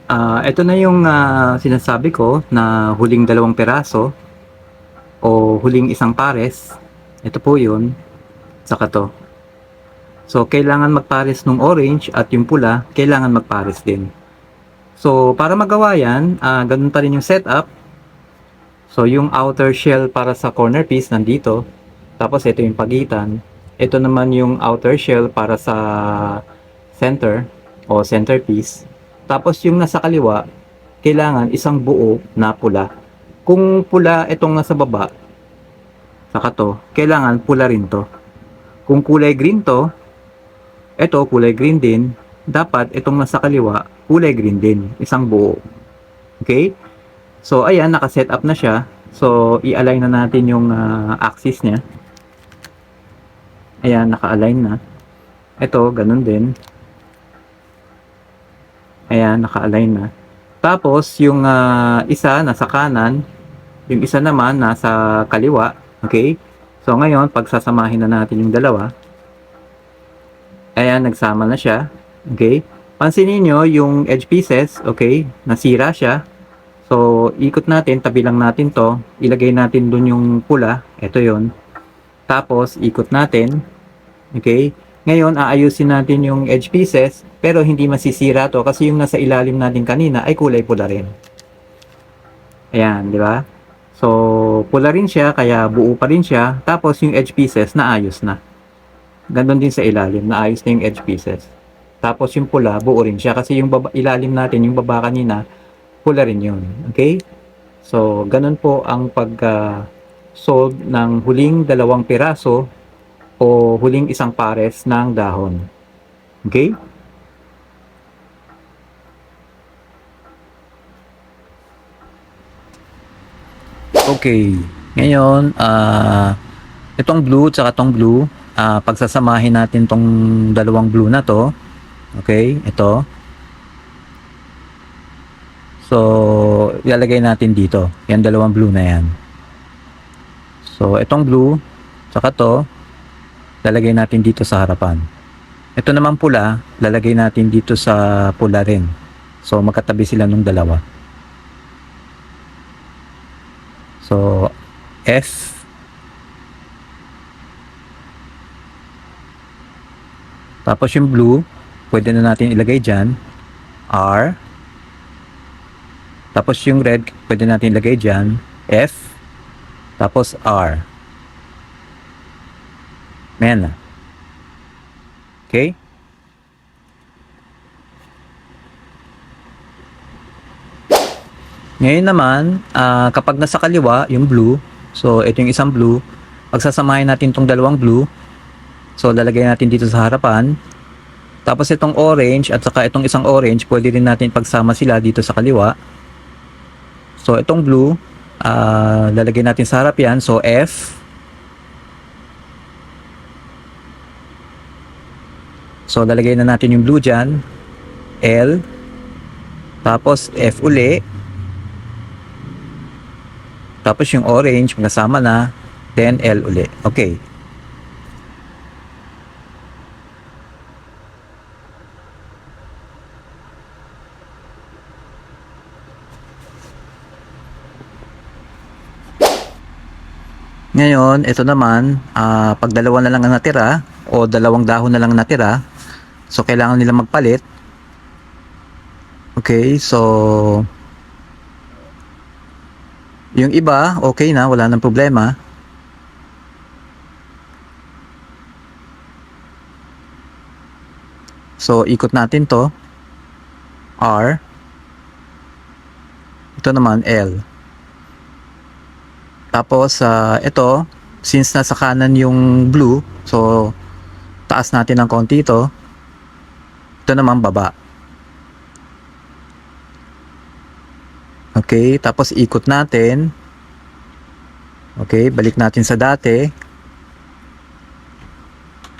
Ito na yung sinasabi ko na huling dalawang piraso o huling isang pares. Ito po yun, saka to. So, kailangan magpares nung orange at yung pula, kailangan magpares din. So, para magawa yan, ganun pa rin yung setup. So, yung outer shell para sa corner piece nandito. Tapos, ito yung pagitan. Ito naman yung outer shell para sa center o centerpiece. Tapos, yung nasa kaliwa, kailangan isang buo na pula. Kung pula itong nasa baba, saka to, kailangan pula rin to. Kung kulay green to, ito kulay green din, dapat itong nasa kaliwa, kulay green din, isang buo. Okay? So, ayan, nakaset up na siya. So, i-align na natin yung axis niya. Ayan, naka-align na. Ito, ganun din. Ayan, naka-align na. Tapos, yung isa nasa kanan, yung isa naman nasa kaliwa. Okay? So, ngayon, pagsasamahin na natin yung dalawa. Ayan, nagsama na siya. Okay? Pansinin nyo yung edge pieces, okay? Nasira siya. So, ikot natin, tabi lang natin to. Ilagay natin dun yung pula. Ito yon. Tapos, ikot natin. Okay? Ngayon, aayusin natin yung edge pieces, pero hindi masisira to kasi yung nasa ilalim natin kanina ay kulay pula rin. Ayan, di ba? So, pula rin siya, kaya buo pa rin siya. Tapos, yung edge pieces, naayos na. Ganon din sa ilalim, naayos na yung edge pieces. Tapos, yung pula, buo rin siya kasi yung ilalim natin, yung baba kanina, pula rin yun. Okay? So, ganun po ang pag-solve ng huling dalawang piraso o huling isang pares ng dahon. Okay? Okay. Ngayon, itong blue at itong blue, pagsasamahin natin tong dalawang blue na to. Okay? Ito. So, ilalagay natin dito. Yan, dalawang blue na yan. So, itong blue, saka to, lalagay natin dito sa harapan. Ito naman pula, lalagay natin dito sa pula rin. So, magkatabi sila nung dalawa. So, F. Tapos yung blue, pwede na natin ilagay dyan. R. Tapos yung red, pwede natin ilagay dyan. F. Tapos R. Ayan na. Okay? Ngayon naman, kapag nasa kaliwa, yung blue, so ito yung isang blue, pagsasamahin natin itong dalawang blue, so lalagay natin dito sa harapan. Tapos itong orange at saka itong isang orange, pwede rin natin pagsama sila dito sa kaliwa. So itong blue, lalagay natin sa harap yan, so F. So lalagay na natin yung blue dyan, L. Tapos F uli. Tapos yung orange, magkasama na, then L uli. Okay. Ngayon, ito naman, pag dalawa na lang ang natira, o dalawang dahon na lang natira, so kailangan nila magpalit. Okay, so yung iba, okay na, wala nang problema. So, ikot natin to. R. Ito naman, L. Tapos, ito, since nasa kanan yung blue, so, taas natin ng konti ito. Ito naman, baba. Okay, tapos ikot natin. Okay, balik natin sa dati.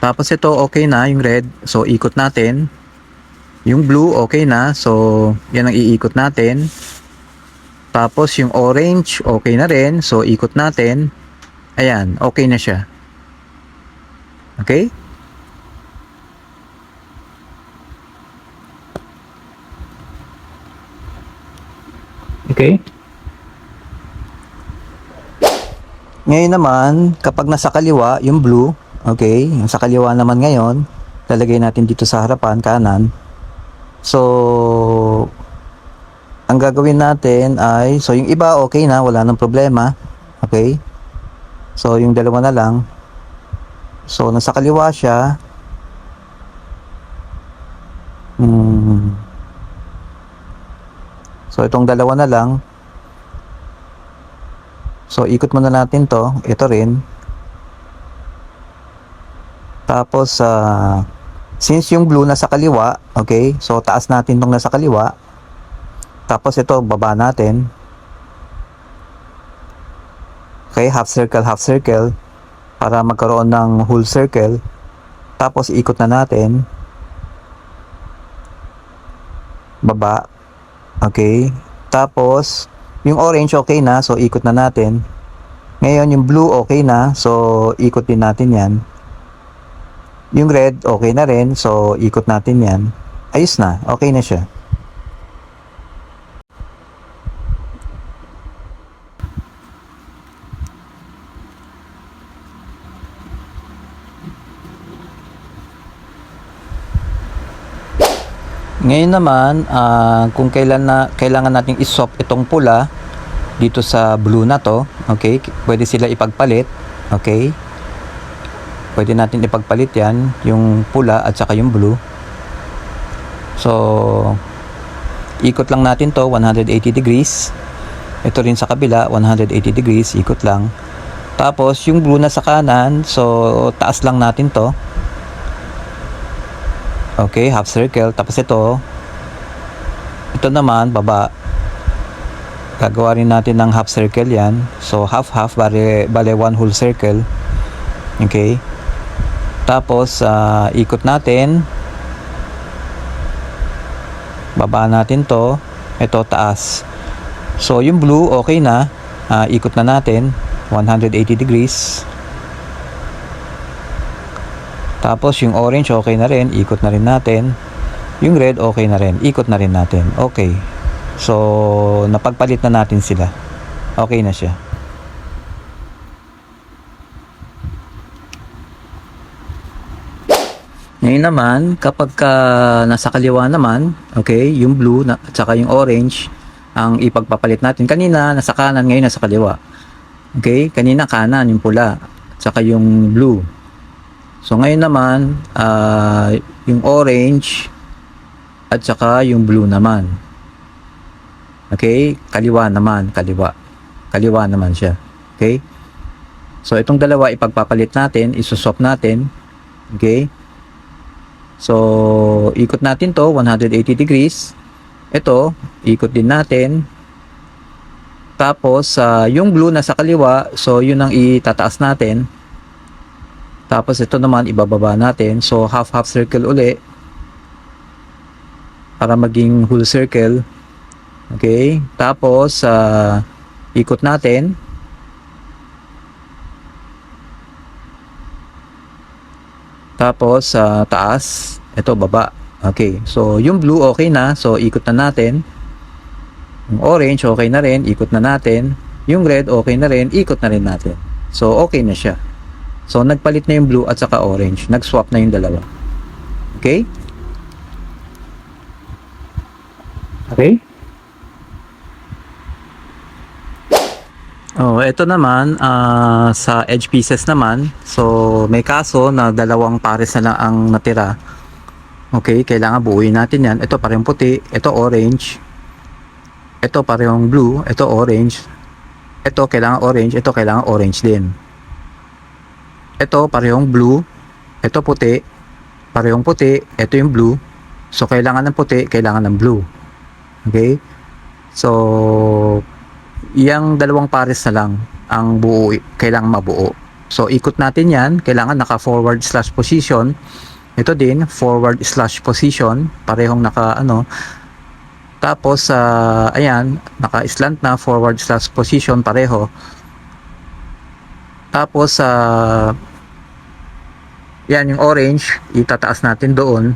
Tapos ito, okay na, yung red. So, ikot natin. Yung blue, okay na. So, yan ang iikot natin. Tapos yung orange, okay na rin. So, ikot natin. Ayan, okay na siya. Okay? Okay? Ngayon naman, kapag nasa kaliwa, yung blue, okay, yung sa kaliwa naman ngayon, lalagay natin dito sa harapan, kanan. So, ang gagawin natin ay, so yung iba okay na, wala nang problema. Okay? So, yung dalawa na lang. So, nasa kaliwa siya. So, itong dalawa na lang. So, ikot muna natin to. Ito rin. Tapos, since yung blue nasa kaliwa, okay, so taas natin tong nasa kaliwa. Tapos, ito, baba natin. Okay, half circle. Para magkaroon ng whole circle. Tapos, ikot na natin. Baba. Okay. Tapos, yung orange okay na, so ikot na natin. Ngayon, yung blue okay na, so ikot din natin yan. Yung red okay na rin, so ikot natin yan. Ayos na, okay na siya. Ngayon naman, kung kailangan nating iswap itong pula dito sa blue na to, okay, pwede sila ipagpalit, okay, pwede natin ipagpalit yan, yung pula at saka yung blue. So, ikot lang natin to 180 degrees. Ito rin sa kabila 180 degrees, ikot lang. Tapos yung blue na sa kanan, so taas lang natin to. Okay, half circle. Tapos ito naman baba. Gagawa rin natin ng half circle yan. So half bale one whole circle. Okay. Tapos ikot natin. Baba natin to. Ito taas. So yung blue okay na. Ikot na natin 180 degrees. Tapos yung orange okay na rin, ikot na rin natin. Yung red okay na rin, ikot na rin natin. Okay. So napagpalit na natin sila. Okay na siya. Ngayon naman, kapag nasa kaliwa naman, okay, yung blue at saka yung orange ang ipagpapalit natin. Kanina nasa kanan, ngayon nasa kaliwa. Okay, kanina kanan yung pula at saka yung blue. So ngayon naman, yung orange at saka yung blue naman. Okay, kaliwa naman, kaliwa. Kaliwa naman siya. Okay? So itong dalawa ipagpapalit natin, isuswap natin. Okay? So ikot natin to 180 degrees. Ito, ikot din natin. Tapos yung blue na sa kaliwa, so yun ang itataas natin. Tapos ito naman ibababa natin. So half circle uli para maging whole circle. Okay? Tapos ikot natin. Tapos taas, ito baba. Okay. So yung blue okay na. So ikot na natin. Yung orange okay na rin, ikot na natin. Yung red okay na rin, ikot na rin natin. So okay na siya. So, nagpalit na yung blue at saka orange. Nag-swap na yung dalawa. Okay? Okay? Oh, ito naman, sa edge pieces naman. So, may kaso na dalawang pares na lang ang natira. Okay, kailangan buuin natin yan. Ito parehong puti, ito orange. Ito parehong blue, ito orange. Ito kailangan orange, ito kailangan orange din. Ito parehong blue, ito puti, parehong puti, ito yung blue. So kailangan ng puti, kailangan ng blue. Okay? So yang dalawang pares na lang ang buo, kailangan mabuo. So ikot natin yan, kailangan naka forward slash position. Ito din forward slash position, parehong naka ano. Tapos ayan, naka slant na forward slash position pareho. Tapos yan yung orange, itataas natin doon.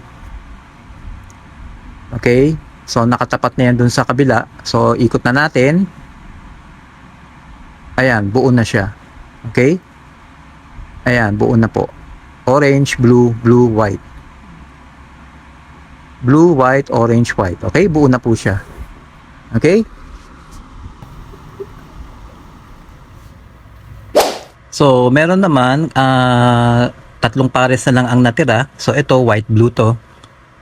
Okay? So, nakatapat na yan dun sa kabila. So, ikot na natin. Ayan, buo na siya. Okay? Ayan, buo na po. Orange, blue, blue, white. Blue, white, orange, white. Okay? Buo na po siya. Okay? So, meron naman, tatlong pares na lang ang natira. So, ito, white, blue to.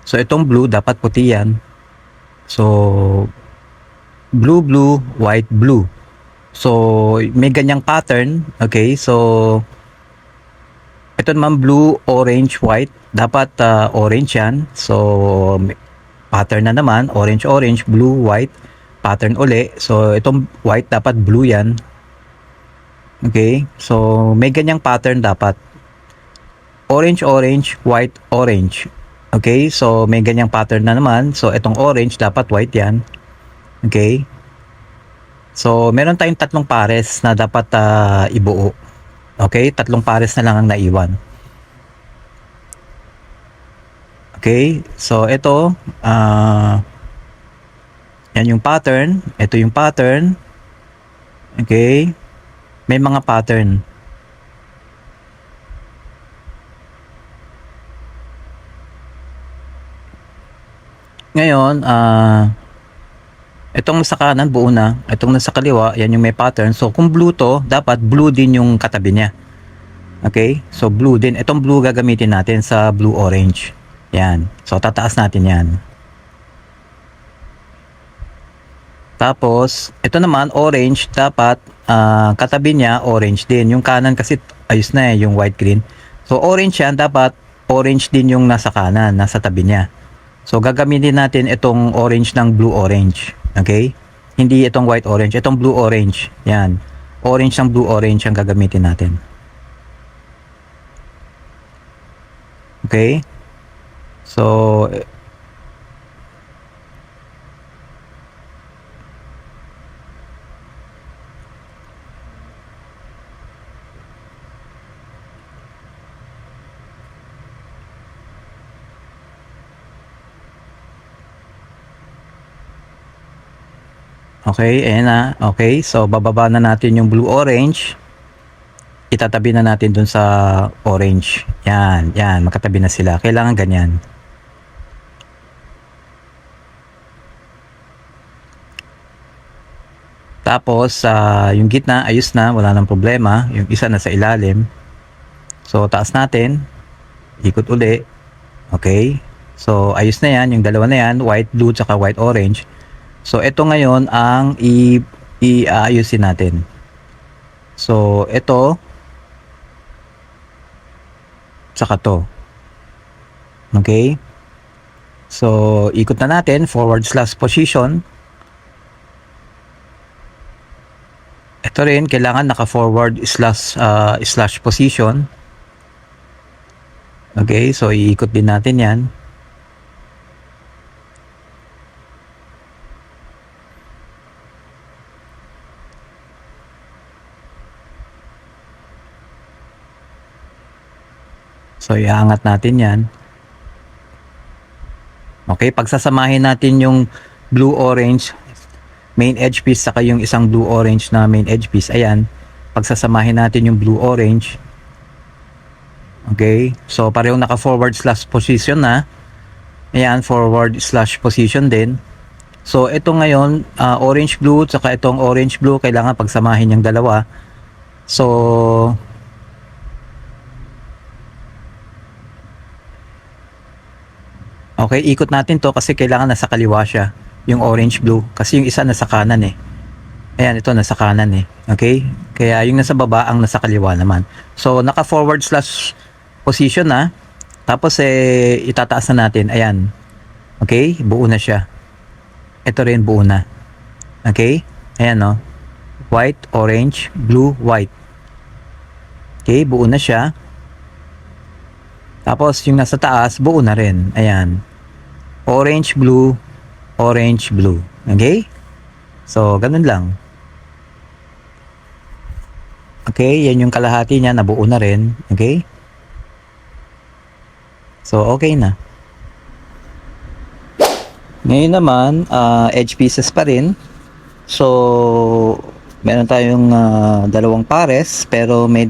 So, itong blue, dapat puti yan. So, blue, blue, white, blue. So, may ganyang pattern. Okay, so, ito naman blue, orange, white. Dapat orange yan. So, pattern na naman. Orange, orange, blue, white. Pattern uli. So, itong white, dapat blue yan. Okay, so, may ganyang pattern dapat. Orange, orange, white, orange. Okay, so may ganyang pattern na naman. So itong orange dapat white yan. Okay. So meron tayong tatlong pares na dapat ibuo. Okay, tatlong pares na lang ang naiwan. Okay, so ito yan yung pattern. Ito yung pattern. Okay. May mga pattern. Ngayon, itong nasa kanan buo na, itong nasa kaliwa, yan yung may pattern. So, kung blue to, dapat blue din yung katabi niya. Okay? So, blue din. Itong blue gagamitin natin sa blue-orange. Yan. So, tataas natin yan. Tapos, ito naman, orange, dapat katabi niya, orange din. Yung kanan kasi, ayos na yung white-green. So, orange yan, dapat orange din yung nasa kanan, nasa tabi niya. So, gagamitin natin itong orange ng blue-orange. Okay? Hindi itong white-orange. Itong blue-orange. Yan. Orange ng blue-orange ang gagamitin natin. Okay? So, okay, ayan na. Okay, so bababa na natin yung blue-orange. Itatabi na natin dun sa orange. Yan, yan, magkatabi na sila. Kailangan ganyan. Tapos, yung gitna, ayos na, wala nang problema. Yung isa na sa ilalim. So, taas natin. Ikot uli. Okay. So, ayos na yan. Yung dalawa na yan, white, blue, tsaka white, orange. So, ito ngayon ang i-aayusin natin. So, ito tsaka to. Okay? So, ikot na natin, forward slash position. Ito rin, kailangan naka-forward slash position. Okay, so iikot din natin yan. So, iangat natin yan. Okay, pagsasamahin natin yung blue-orange main edge piece saka yung isang blue-orange na main edge piece. Ayan, pagsasamahin natin yung blue-orange. Okay, so parehong naka-forward slash position na. Ayan, forward slash position din. So, ito ngayon, orange-blue saka itong orange-blue, kailangan pagsamahin yung dalawa. So, okay, ikot natin to kasi kailangan nasa kaliwa siya. Yung orange-blue. Kasi yung isa nasa kanan eh. Ayan, ito nasa kanan eh. Okay? Kaya yung nasa baba ang nasa kaliwa naman. So, naka-forward slash position na. Tapos itataas na natin. Ayan. Okay? Buo na siya. Ito rin buo na. Okay? Ayan no. White, orange, blue, white. Okay? Buo na siya. Tapos yung nasa taas, buo na rin. Ayan. Orange, blue, orange, blue. Okay? So, ganun lang. Okay, yan yung kalahati niya, nabuo na rin. Okay? So, okay na. Ngayon naman, edge pieces pa rin. So, meron tayong dalawang pares pero may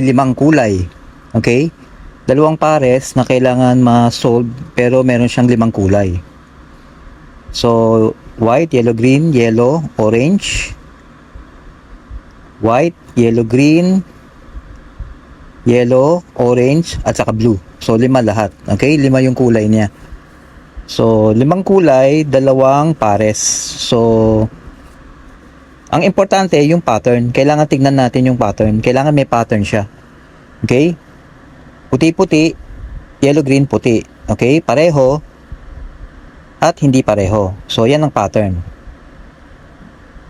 limang kulay. Okay? Dalawang pares na kailangan ma-solve pero meron siyang limang kulay. So, white, yellow, green, yellow, orange. White, yellow, green, yellow, orange, at saka blue. So, 5 lahat. Okay? 5 yung kulay niya. So, 5 kulay, dalawang pares. So, ang importante yung pattern. Kailangan tignan natin yung pattern. Kailangan may pattern siya. Okay? Puti-puti, yellow-green, puti. Okay? Pareho at hindi pareho. So, yan ang pattern.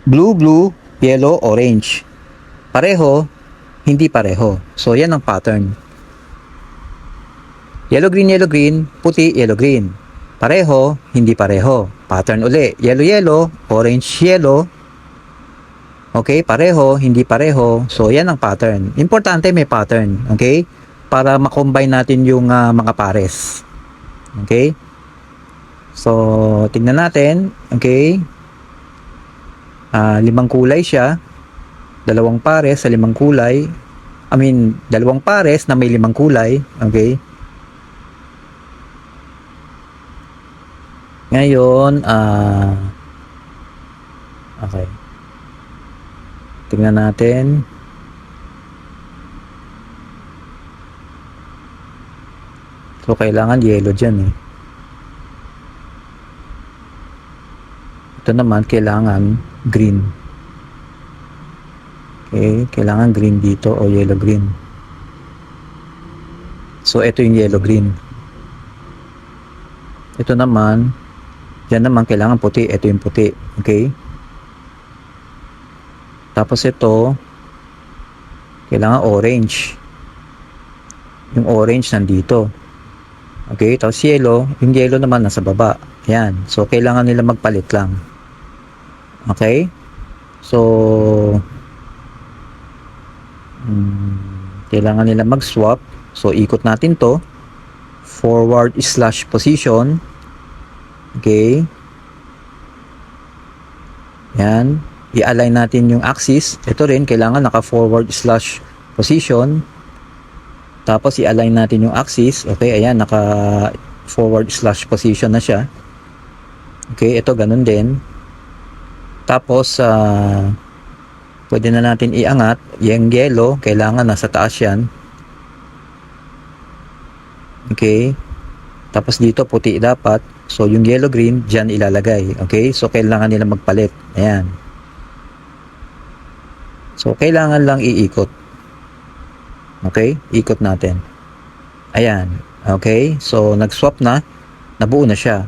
Blue-blue, yellow-orange. Pareho, hindi pareho. So, yan ang pattern. Yellow-green, yellow-green, puti, yellow-green. Pareho, hindi pareho. Pattern uli. Yellow-yellow, orange-yellow. Okay, pareho, hindi pareho. So, yan ang pattern. Importante may pattern. Okay? Para makombine natin yung mga pares. Okay? So, tingnan natin. Okay? 5 kulay siya. 2 pares sa 5 kulay. 2 pares na may 5 kulay. Okay? Ngayon, okay. Tingnan natin. So, kailangan yellow dyan eh. Ito naman, kailangan green. Okay, kailangan green dito o yellow-green. So, ito yung yellow-green. Ito naman, yan naman kailangan puti. Ito yung puti. Okay? Tapos ito, kailangan orange. Yung orange nandito. Okay? Tapos yellow, yung yellow naman nasa baba. Yan. So, kailangan nila magpalit lang. Okay? So, kailangan nila mag-swap. So, ikot natin to. Forward slash position. Okay. Yan. I-align natin yung axis. Ito rin, kailangan naka-forward slash position. Tapos, i-align natin yung axis. Okay, ayan, naka-forward slash position na siya. Okay, ito, ganun din. Tapos, pwede na natin iangat. Yung yellow, kailangan nasa taas yan. Okay. Tapos, dito, puti dapat. So, yung yellow-green, dyan ilalagay. Okay? So, kailangan nila magpalit. Ayan. So, kailangan lang iikot. Okay? Ikot natin. Ayan. Okay? So, nag-swap na. Nabuo na siya.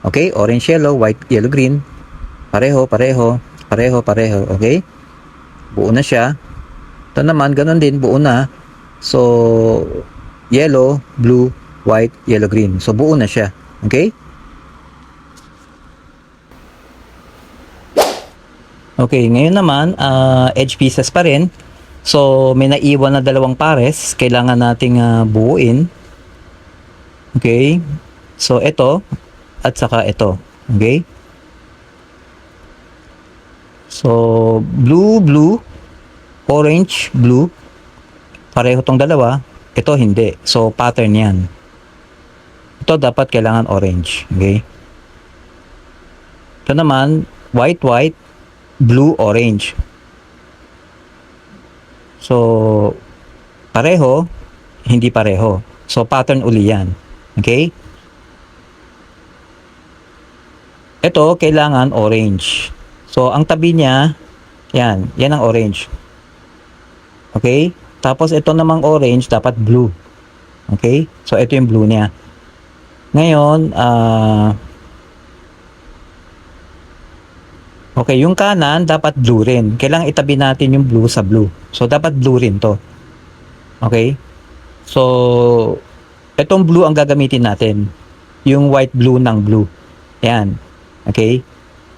Okay? Orange, yellow, white, yellow, green. Pareho, pareho. Pareho, pareho. Okay? Buo na siya. Ito naman, ganun din. Buo na. So, yellow, blue, white, yellow, green. So, buo na siya. Okay? Okay, ngayon naman, edge pieces pa rin. So, may naiwan na 2 pares. Kailangan nating buuin. Okay? So, ito at saka ito. Okay? So, blue, blue, orange, blue. Pareho tong dalawa. Ito hindi. So, pattern yan. Ito dapat kailangan orange. Okay? Ito naman, white, white, blue, orange. So, pareho, hindi pareho. So, pattern uli yan. Okay? Ito, kailangan orange. So, ang tabi niya, yan. Yan ang orange. Okay? Tapos, ito namang orange, dapat blue. Okay? So, ito yung blue niya. Ngayon, okay, yung kanan, dapat blue rin. Kailangan itabi natin yung blue sa blue. So, dapat blue rin to. Okay? So, itong blue ang gagamitin natin. Yung white blue ng blue. Yan. Okay?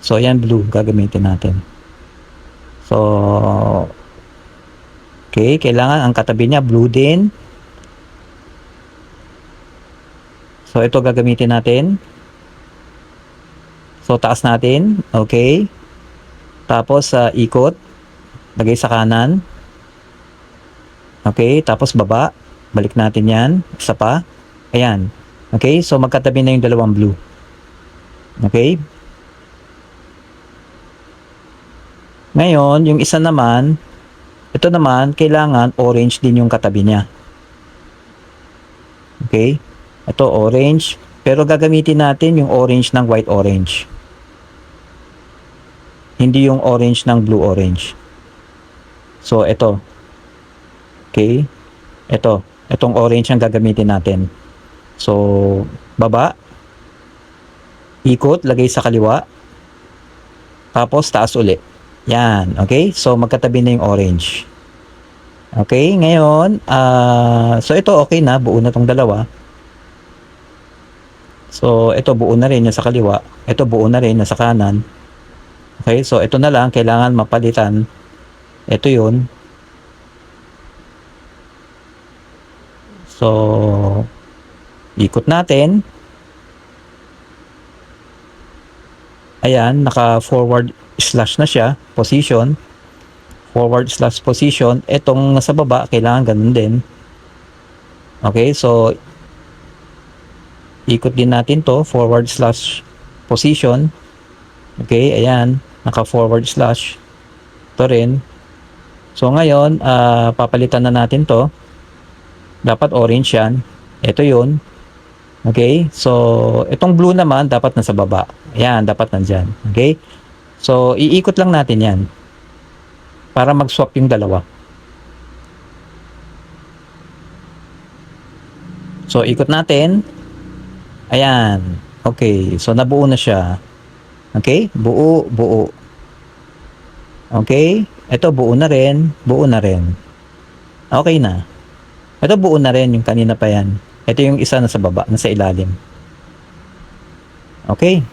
So, yan blue gagamitin natin. So, okay, kailangan ang katabi niya blue din. So, ito gagamitin natin. So, taas natin. Okay. Tapos, ikot. Lagay sa kanan. Okay. Tapos, baba. Balik natin yan. Isa pa. Ayan. Okay. So, magkatabi na yung dalawang blue. Okay. Ngayon, yung isa naman, ito naman, kailangan orange din yung katabi niya. Okay. Ito, orange. Pero gagamitin natin yung orange ng white orange. Hindi yung orange ng blue orange. So, ito. Okay. Ito. Itong orange ang gagamitin natin. So, baba. Ikot, lagay sa kaliwa. Tapos, taas uli. Yan. Okay. So, magkatabi na yung orange. Okay. Ngayon, so ito okay na. Buo na tong dalawa. So, ito buo na rin yung sa kaliwa. Ito buo na rin yung sa kanan. Okay. So, ito na lang. Kailangan mapalitan. Ito yun. So, ikot natin. Ayan, naka-forward slash na siya, position. Forward slash position. Etong nasa baba, kailangan ganun din. Okay, so, ikot din natin to, forward slash position. Okay, ayan, naka-forward slash. Ito rin. So, ngayon, papalitan na natin to. Dapat orange yan. Ito yun. Okay, so, itong blue naman, dapat nasa baba. Ayan, dapat nandyan. Okay, so, iikot lang natin yan para mag-swap yung dalawa. So, ikot natin. Ayan. Okay, so, nabuo na siya. Okay, buo, buo. Okay, ito buo na rin, buo na rin. Okay na. Ito buo na rin, yung kanina pa yan. Ito yung isa na sa baba, nasa ilalim. Okay.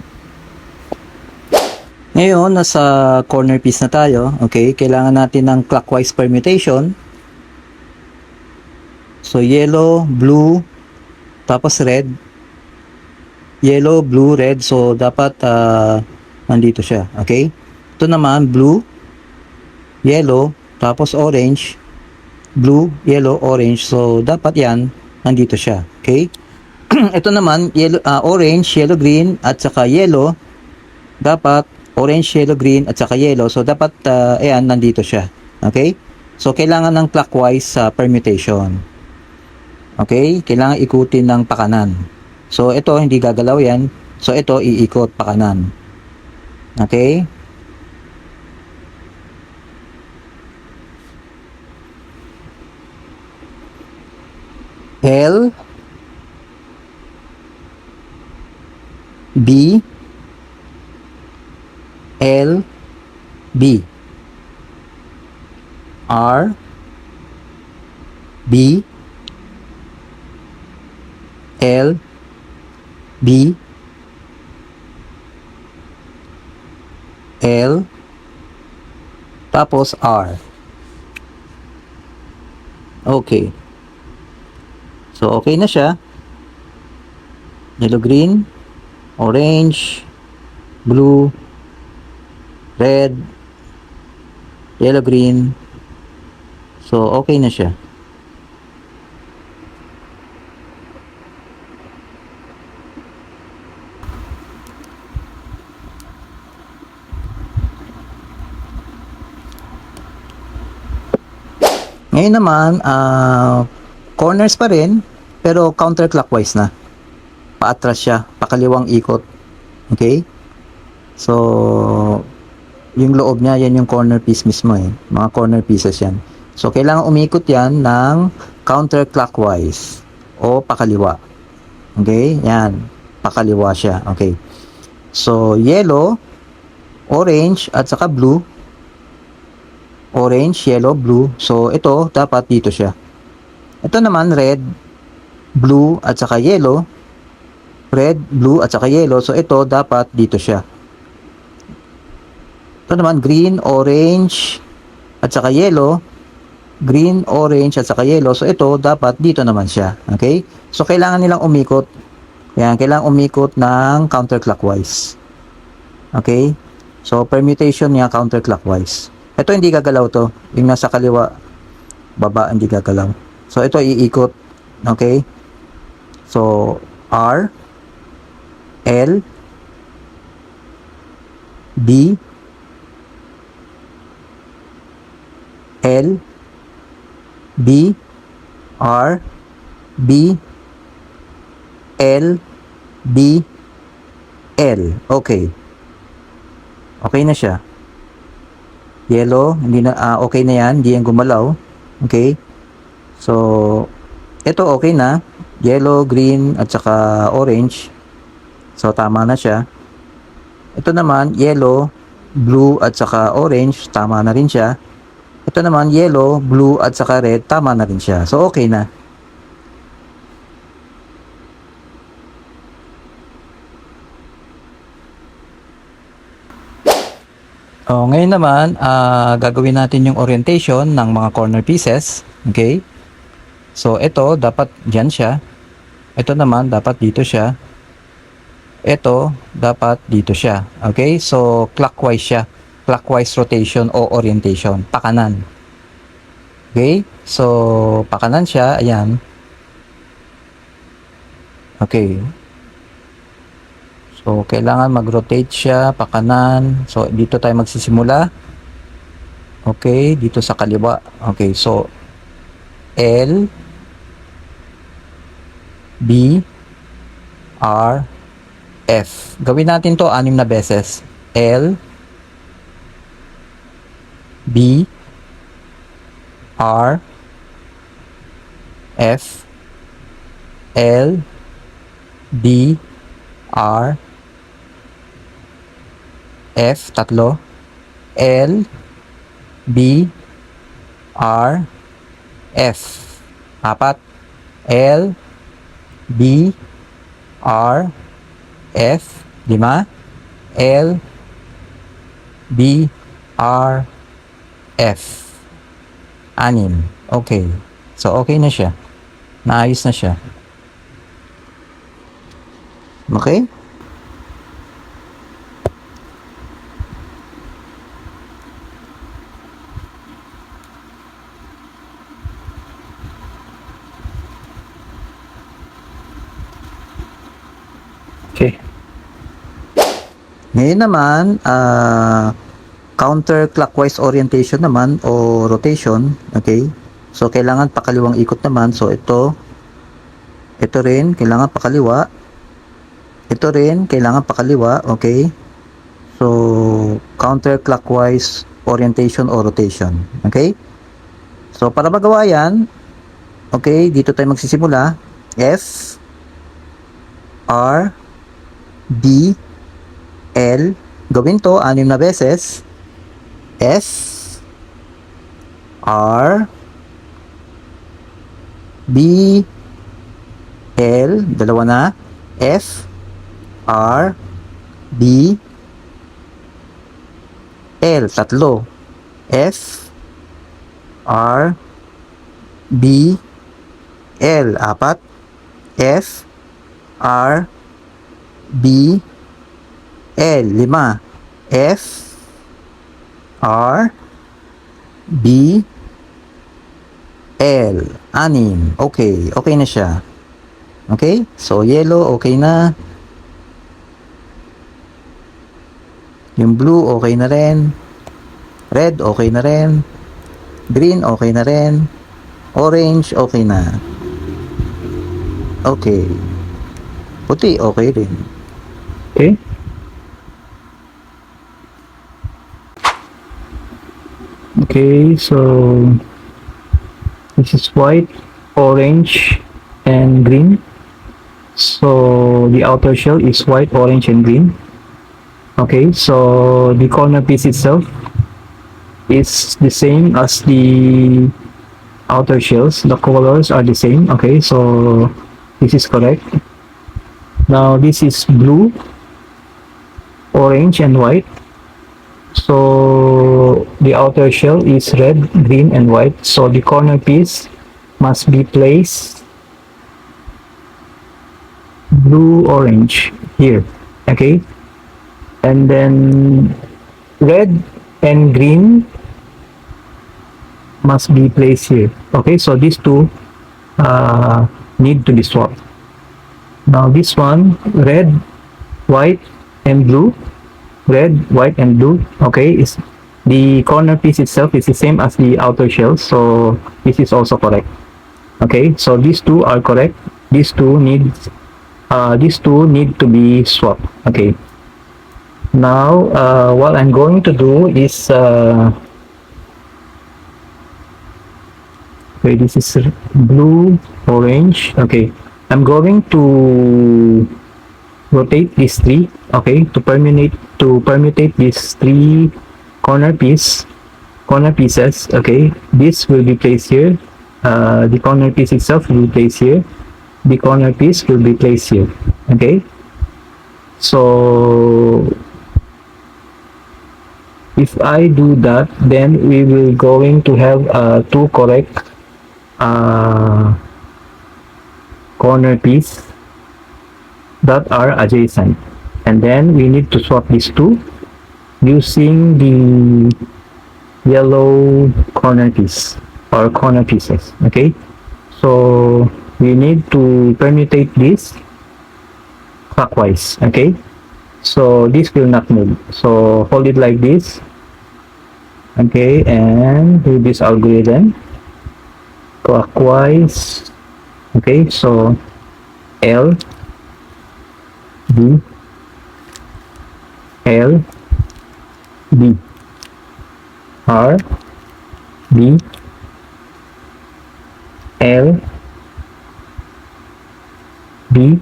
Ngayon, nasa corner piece na tayo. Okay, kailangan natin ng clockwise permutation. So, yellow, blue, tapos red. Yellow, blue, red. So, dapat nandito siya. Okay? Ito naman, blue, yellow, tapos orange. Blue, yellow, orange. So, dapat yan, nandito siya. Okay? Ito naman, yellow, orange, yellow, green, at saka yellow. Dapat orange, yellow, green, at saka yellow. So, dapat, ayan, nandito siya. Okay? So, kailangan ng clockwise permutation. Okay? Kailangan ikutin ng pakanan. So, ito, hindi gagalaw yan. So, ito, iikot pakanan. Okay? L B L B R B L B L tapos R. Okay. So, okay na siya. Yellow, green, orange, blue, red, yellow, green. So, okay na siya. Ngayon naman, corners pa rin, pero counterclockwise na. Paatras siya, pakaliwang ikot. Okay? So, yung loob niya, yan yung corner piece mismo eh. Mga corner pieces yan. So, kailangan umikot yan ng counterclockwise o pakaliwa. Okay? Yan. Pakaliwa siya. Okay. So, yellow, orange, at saka blue. Orange, yellow, blue. So, ito, dapat dito siya. Ito naman, red, blue, at saka yellow. Red, blue, at saka yellow. So, ito, dapat dito siya. Ito naman, green, orange, at saka yellow. Green, orange, at saka yellow. So, ito, dapat dito naman siya. Okay? So, kailangan nilang umikot. Yan, kailangan umikot ng counterclockwise. Okay? So, permutation niya counterclockwise. Ito hindi gagalaw to. Yung nasa kaliwa, baba, hindi gagalaw. So, ito iikot. Okay? So, R, L, B, L, B, R, B, L, B, L. Okay. Okay na siya. Yellow, hindi na okay na 'yan, hindi yan gumalaw. Okay? So, ito okay na. Yellow, green at saka orange. So, tama na siya. Ito naman, yellow, blue at saka orange, tama na rin siya. Ito naman, yellow, blue at saka red, tama na rin siya. So, okay na. Ngayon naman, gagawin natin yung orientation ng mga corner pieces. Okay? So, ito, dapat dyan siya. Ito naman, dapat dito siya. Ito, dapat dito siya. Okay? So, clockwise siya. Clockwise rotation o orientation. Pakanan. Okay? So, pakanan siya. Ayan. Okay. So, kailangan mag-rotate siya, pakanan. So, dito tayo magsisimula. Okay, dito sa kaliwa. Okay, so, L, B, R, F. Gawin natin to 6 na beses. L, B, R, F, L, B, R, F, tatlo. L, B, R, F. Apat. L, B, R, F. 5. L, B, R, F. 6. Okay. So, okay na siya. Naayos na siya. Okay? Okay. Ngayon naman, counterclockwise orientation naman o rotation. Okay? So, kailangan pakaliwang ikot naman. So, ito rin, kailangan pakaliwa. Ito rin, kailangan pakaliwa. Okay? So, counterclockwise orientation o rotation. Okay? So, para magawa yan, okay, dito tayo magsisimula. F, R, B, L, gawin to 6 na beses. F, R, B, L, dalawa na. F, R, B, L, tatlo. F, R, B, L, apat. F, R, B, L, 5. F, R, B, L, 6. Okay, okay na siya. Okay? So, yellow, okay na. Yung blue, okay na rin. Red, okay na rin. Green, okay na rin. Orange, okay na. Okay. Puti, okay rin. Okay? Okay, so this is white, orange, and green. So the outer shell is white, orange, and green. Okay, so the corner piece itself is the same as the outer shells. The colors are the same. Okay, so this is correct. Now this is blue, orange, and white. So the outer shell is red, green, and white. So the corner piece must be placed blue, orange here. Okay. and then red and green must be placed here. Okay, so these two need to be swapped. Now this one, red, white, and blue. Red, white, and blue. Okay, is the corner piece itself is the same as the outer shell, so this is also correct. Okay, so these two are correct. These two need to be swapped. Okay. Now, what I'm going to do is okay, this is blue, orange. Okay, I'm going to rotate these three. Okay, to permutate these three corner pieces. Okay, this will be placed here. The corner piece itself will be placed here. The corner piece will be placed here. Okay, so if I do that, then we will going to have two correct corner piece that are adjacent, and then we need to swap these two using the yellow corner piece or corner pieces. Okay, so we need to permutate this clockwise. Okay, so this will not move, so hold it like this. Okay, and do this algorithm clockwise. Okay, so L B L B R B L B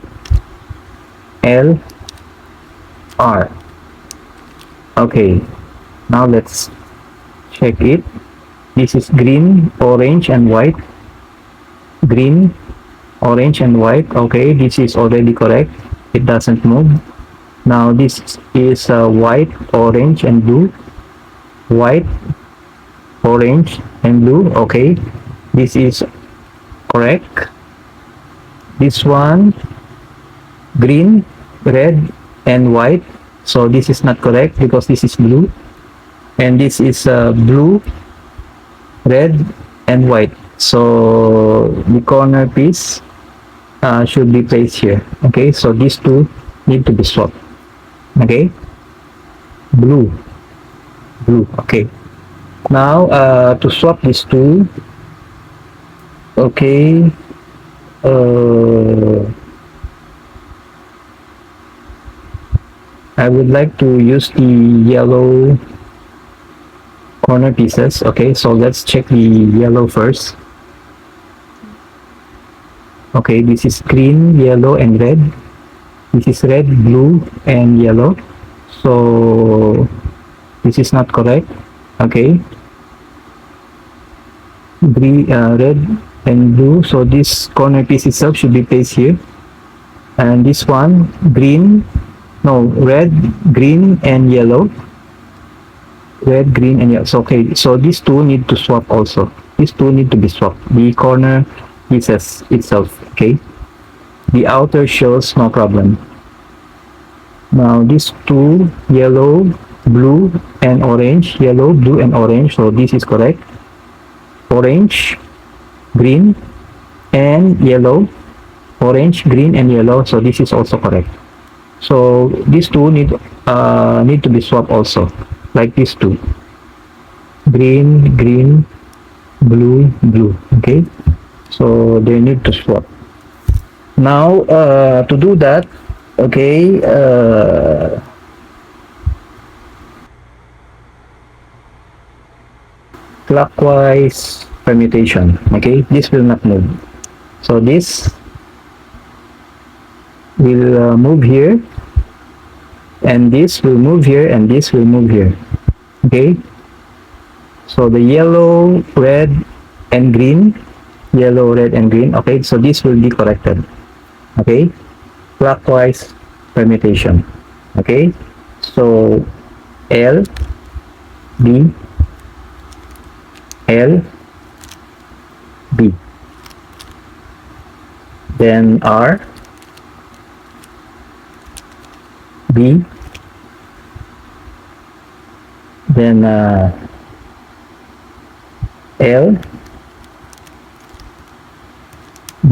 L R. Okay, now let's check it. This is green, orange, and white. Green, orange, and white. Okay, this is already correct. It doesn't move. Now this is white, orange, and blue. White, orange, and blue. Okay, this is correct. This one, green, red, and white. So this is not correct because this is blue. And this is blue, red, and white. So the corner piece should be placed here. Okay, so these two need to be swapped. Okay, blue. Okay, now to swap these two, okay, I would like to use the yellow corner pieces. Okay, so let's check the yellow first. Okay, this is green, yellow, and red. This is red, blue, and yellow. So this is not correct. Okay, green, red, and blue. So this corner piece itself should be placed here. And this one, green, no, red, green, and yellow. Red, green, and yellow. So, okay, so these two need to swap also. These two need to be swapped. The corner pieces itself. Okay, the outer shows no problem. Now these two, yellow, blue, and orange. Yellow, blue, and orange. So this is correct. Orange, green, and yellow. Orange, green, and yellow. So this is also correct. So these two need to be swapped also, like these two. Green, green, blue, blue. Okay, so they need to swap. Now to do that, okay, clockwise permutation. Okay, this will not move. So this will move here, and this will move here, and this will move here. Okay, so the yellow, red, and green, yellow, red, and green. Okay, so this will be corrected. Okay, clockwise permutation. Okay, so L B L B, then R B then L,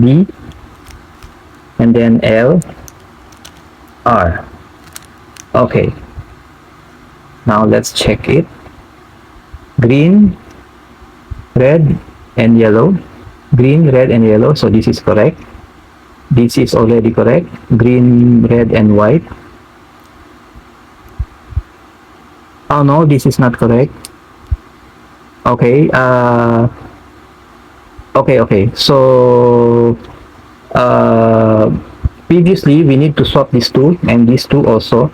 B, and then L, R. Okay, now let's check it. Green, red, and yellow. Green, red, and yellow, so this is correct. This is already correct. Green, red, and white. Oh no, this is not correct. Okay, okay. So, previously we need to swap these two and these two also.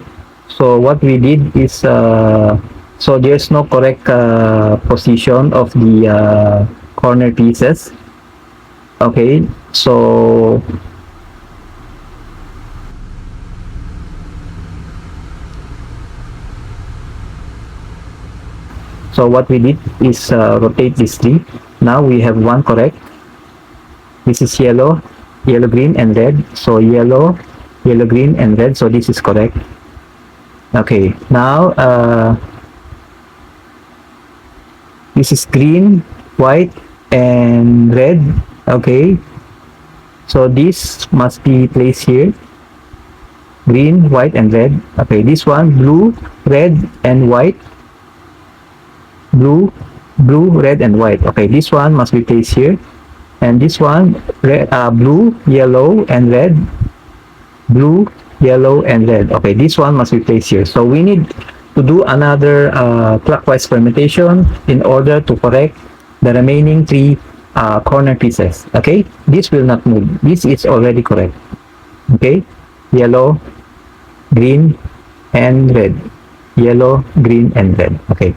So what we did is, so there's no correct position of the corner pieces. Okay, so what we did is rotate these three. Now we have one correct. This is yellow, yellow, green, and red. So yellow, yellow, green, and red. So this is correct. Okay, now this is green, white, and red. Okay, so this must be placed here. Green, white, and red. Okay, this one blue, red, and white. Blue, red, and white. Okay, this one must be placed here. And this one, red, blue, yellow, and red. Blue, yellow, and red. Okay, this one must be placed here. So we need to do another clockwise permutation in order to correct the remaining three corner pieces. Okay, this will not move. This is already correct. Okay, yellow, green, and red. Yellow, green, and red. Okay,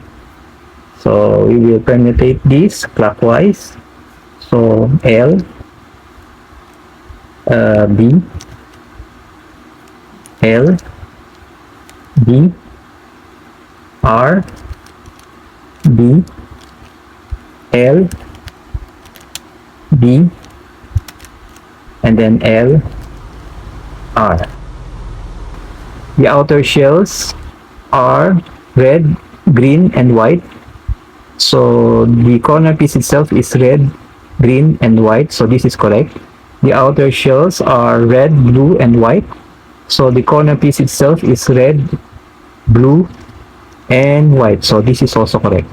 so we will permutate this clockwise. So L, B, L, B, R, B, L, B, and then L, R. The outer shells are red, green, and white. So the corner piece itself is red, green, and white. So this is correct. The outer shells are red, blue, and white. So the corner piece itself is red, blue, and white. So this is also correct.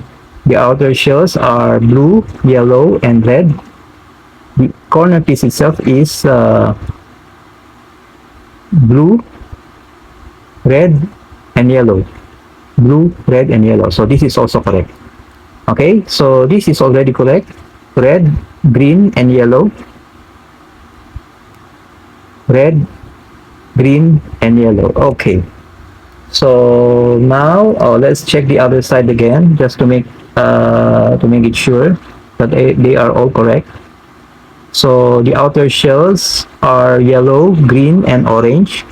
The outer shells are blue, yellow, and red. The corner piece itself is blue, red, and yellow. Blue, red, and yellow. So this is also correct. Okay, so this is already correct. Red, green, and yellow. Red, green, and yellow. Okay, so now let's check the other side again, just to make it sure that they are all correct. So the outer shells are yellow, green, and orange.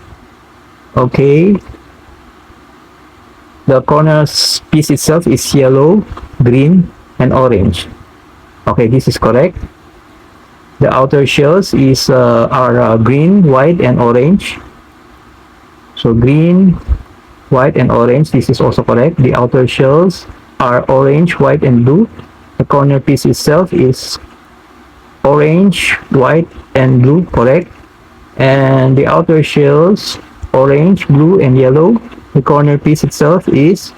Okay, the corner piece itself is yellow, green, and orange. Okay, this is correct. The outer shells are green, white, and orange. So green, white, and orange. This is also correct. The outer shells are orange, white, and blue. The corner piece itself is orange, white, and blue. Correct. And the outer shells orange, blue, and yellow. The corner piece itself is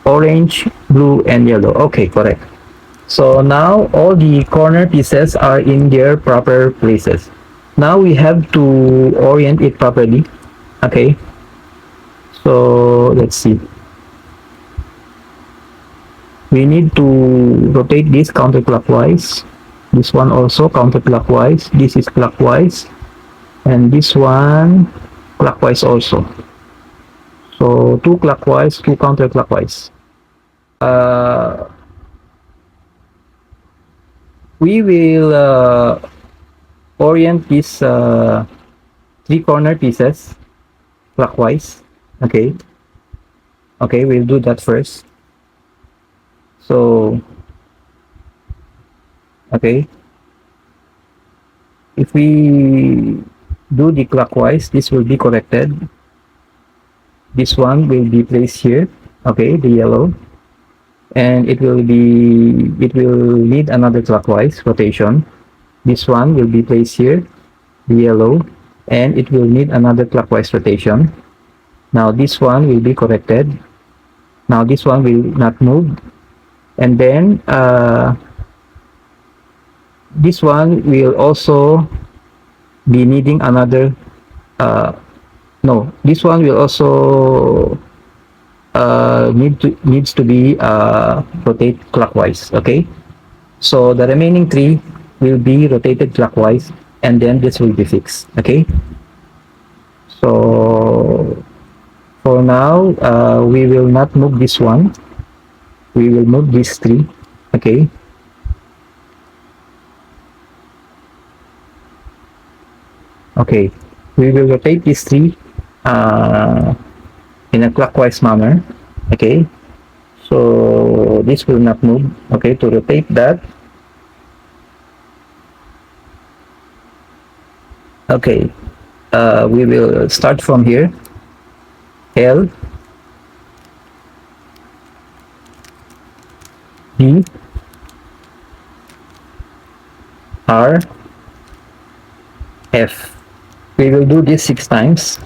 orange, blue, and yellow. Okay, correct. So now all the corner pieces are in their proper places. Now we have to orient it properly. Okay, so let's see. We need to rotate this counterclockwise. This one also counterclockwise. This is clockwise. And this one clockwise also. So two clockwise, two counterclockwise. We will orient these three corner pieces clockwise. Okay, we'll do that first. So okay, if we do the clockwise, this will be corrected. This one will be placed here. Okay, the yellow, and it will need another clockwise rotation. This one will be placed here, the yellow, and it will need another clockwise rotation. Now this one will be corrected. Now this one will not move, and then this one will also be needing another uh, no, this one will also needs to be rotate clockwise. Okay, so the remaining three will be rotated clockwise, and then this will be fixed. Okay, so for now we will not move this one, we will move these three. Okay, okay, we will rotate these three in a clockwise manner. Okay, so this will not move. Okay, to rotate that, okay, we will start from here. L, B, R, F. We will do this 6 times.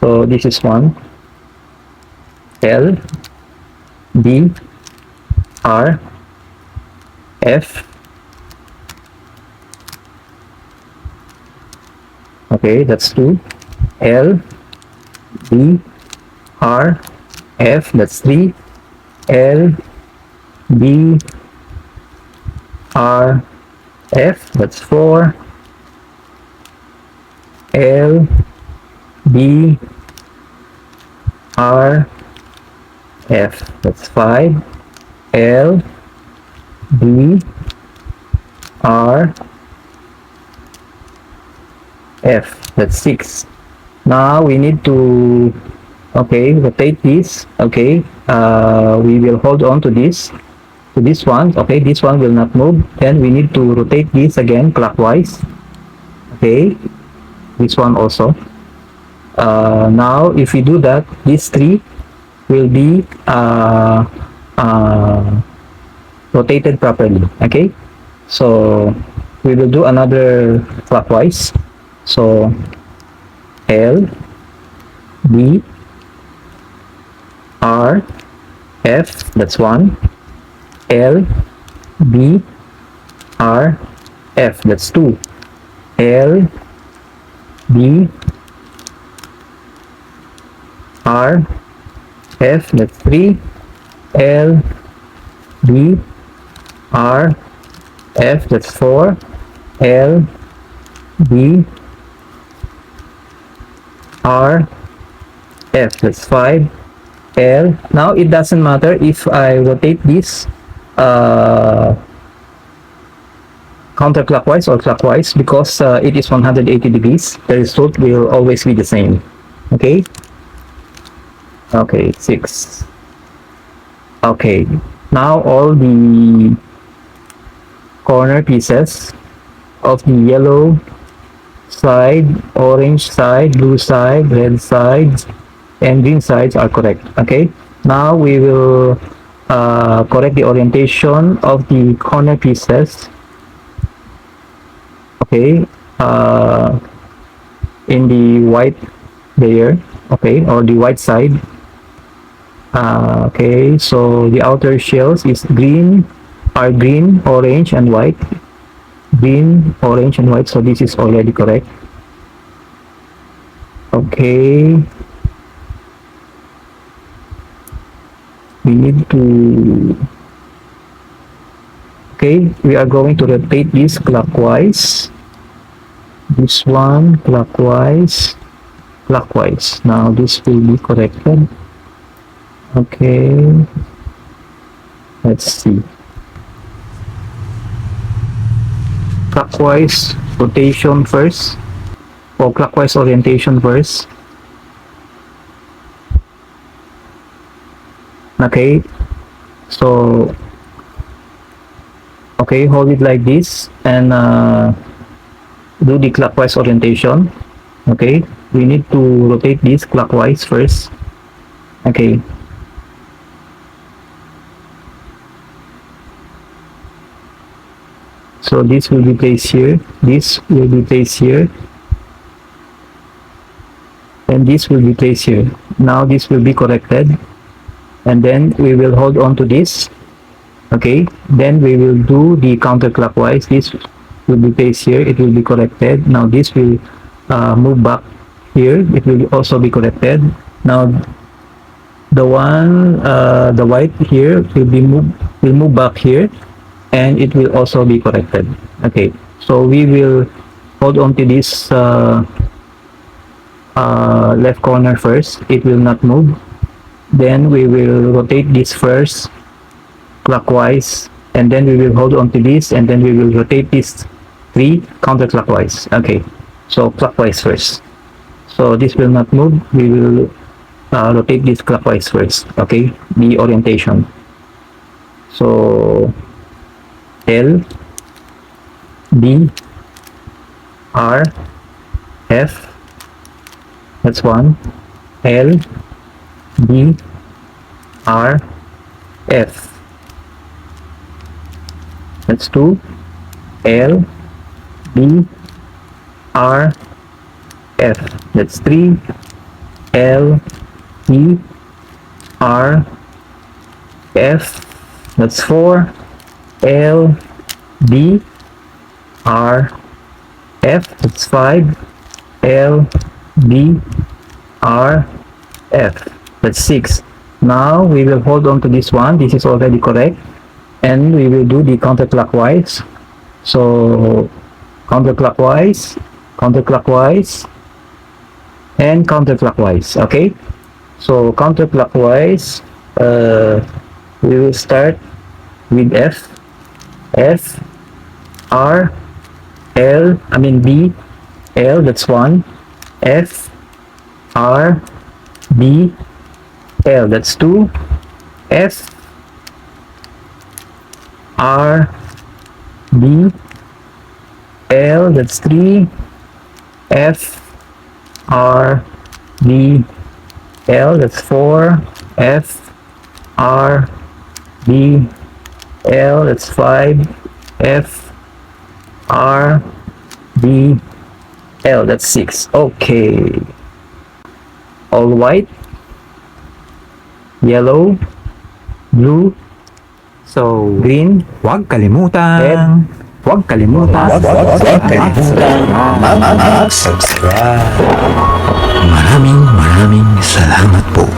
So this is 1, L, B, R, F. Okay, that's 2. L, B, R, F. That's 3. L, B, R, F. That's 4. L, B, R, F. That's 5. L, B, R, F. That's 6. Now we need to, okay, rotate this. Okay, we will hold on to this one. Okay, this one will not move. Then we need to rotate this again clockwise. Okay, this one also. Now if we do that, these three will be rotated properly. Okay, so we will do another clockwise. So L, B, R, F. That's 1. L, B, R, F. That's 2. L, B, R, F. That's 3. L, B, R, F. That's 4. L, B, R, F. That's 5. L. Now it doesn't matter if I rotate this counterclockwise or clockwise, because it is 180 degrees. The result will always be the same. Okay. Okay, 6. Okay, now all the corner pieces of the yellow side, orange side, blue side, red sides, and green sides are correct. Okay, now we will correct the orientation of the corner pieces. Okay, in the white layer. Okay, or the white side. Okay, so the outer shells is green, orange, and white. Green, orange, and white. So this is already correct. Okay, we need to, okay, we are going to rotate this clockwise. This one clockwise, clockwise. Now this will be corrected. Okay, let's see. Clockwise rotation first, or clockwise orientation first. Okay, so okay, hold it like this and do the clockwise orientation. Okay, we need to rotate this clockwise first. Okay, So this will be placed here, this will be placed here, and this will be placed here. Now this will be corrected, and then we will hold on to this. Okay, then we will do the counterclockwise. This will be placed here, it will be corrected. Now this will move back here, it will also be corrected. Now the one, the white here will move back here, and it will also be corrected. Okay, so we will hold on to this left corner first, it will not move. Then we will rotate this first clockwise, and then we will hold on to this, and then we will rotate this 3 counterclockwise. Okay, so clockwise first. So this will not move, we will rotate this clockwise first. Okay, the orientation. So L, B, R, F, that's 1, L, B, R, F, that's 2, L, B, R, F, that's 3, L, B, R, F, that's 4, L, B, R, F, that's 5, L, B, R, F, that's 6. Now we will hold on to this one, this is already correct, and we will do the counterclockwise. So counterclockwise, counterclockwise, and counterclockwise. Okay, so counterclockwise, we will start with F, F, R, L, B, L, that's 1, F, R, B, L, that's 2, F, R, B, L, that's 3, F, R, B, L, that's 4, F, R, B, L, that's 5, F, R, B, L, that's 6. Okay. All white, yellow, blue, so green, Huwag kalimutan. Huwag kalimutan. Mag-subscribe. Maraming salamat po.